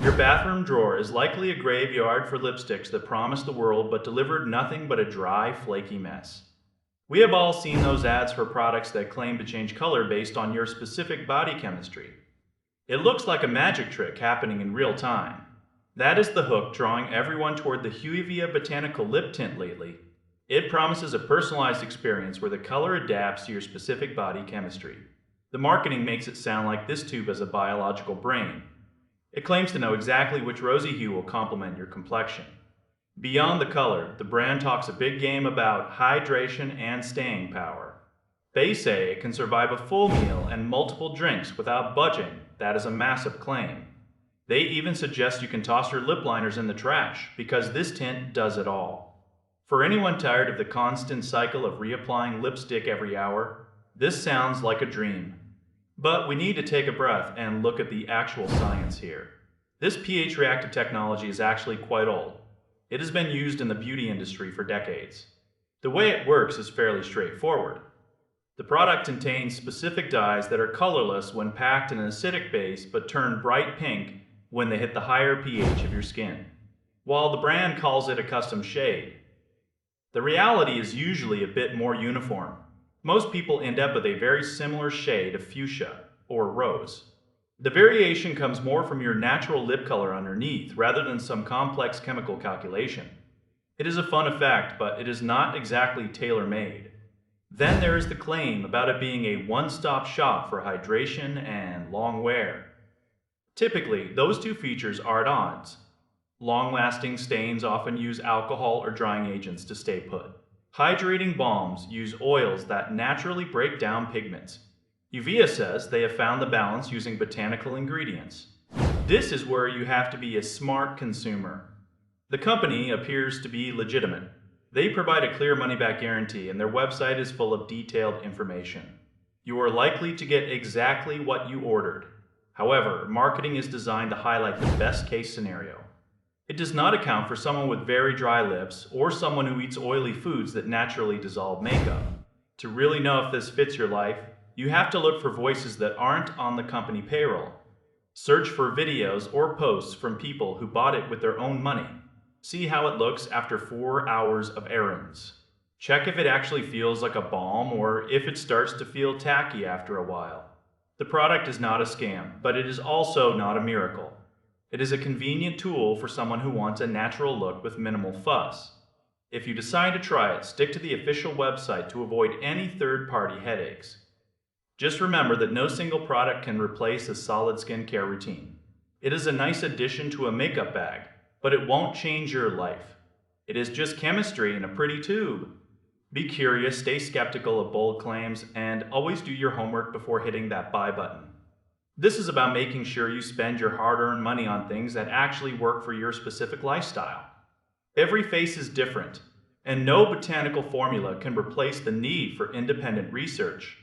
Your bathroom drawer is likely a graveyard for lipsticks that promised the world but delivered nothing but a dry, flaky mess. We have all seen those ads for products that claim to change color based on your specific body chemistry. It looks like a magic trick happening in real time. That is the hook drawing everyone toward the Huevia Botanical Lip Tint lately. It promises a personalized experience where the color adapts to your specific body chemistry. The marketing makes it sound like this tube has a biological brain. It claims to know exactly which rosy hue will complement your complexion. Beyond the color, the brand talks a big game about hydration and staying power. They say it can survive a full meal and multiple drinks without budging. That is a massive claim. They even suggest you can toss your lip liners in the trash because this tint does it all. For anyone tired of the constant cycle of reapplying lipstick every hour, this sounds like a dream. But we need to take a breath and look at the actual science here. This pH reactive technology is actually quite old. It has been used in the beauty industry for decades. The way it works is fairly straightforward. The product contains specific dyes that are colorless when packed in an acidic base but turn bright pink when they hit the higher pH of your skin, while the brand calls it a custom shade. The reality is usually a bit more uniform. Most people end up with a very similar shade of fuchsia or rose. The variation comes more from your natural lip color underneath rather than some complex chemical calculation. It is a fun effect, but it is not exactly tailor-made. Then there is the claim about it being a one-stop shop for hydration and long wear. Typically, those two features are at odds. Long-lasting stains often use alcohol or drying agents to stay put. Hydrating balms use oils that naturally break down pigments. Huevia says they have found the balance using botanical ingredients. This is where you have to be a smart consumer. The company appears to be legitimate. They provide a clear money-back guarantee and their website is full of detailed information. You are likely to get exactly what you ordered. However, marketing is designed to highlight the best-case scenario. It does not account for someone with very dry lips or someone who eats oily foods that naturally dissolve makeup. To really know if this fits your life, you have to look for voices that aren't on the company payroll. Search for videos or posts from people who bought it with their own money. See how it looks after 4 hours of errands. Check if it actually feels like a balm or if it starts to feel tacky after a while. The product is not a scam, but it is also not a miracle. It is a convenient tool for someone who wants a natural look with minimal fuss. If you decide to try it, stick to the official website to avoid any third-party headaches. Just remember that no single product can replace a solid skincare routine. It is a nice addition to a makeup bag, but it won't change your life. It is just chemistry in a pretty tube. Be curious, stay skeptical of bold claims, and always do your homework before hitting that buy button. This is about making sure you spend your hard-earned money on things that actually work for your specific lifestyle. Every face is different, and no botanical formula can replace the need for independent research.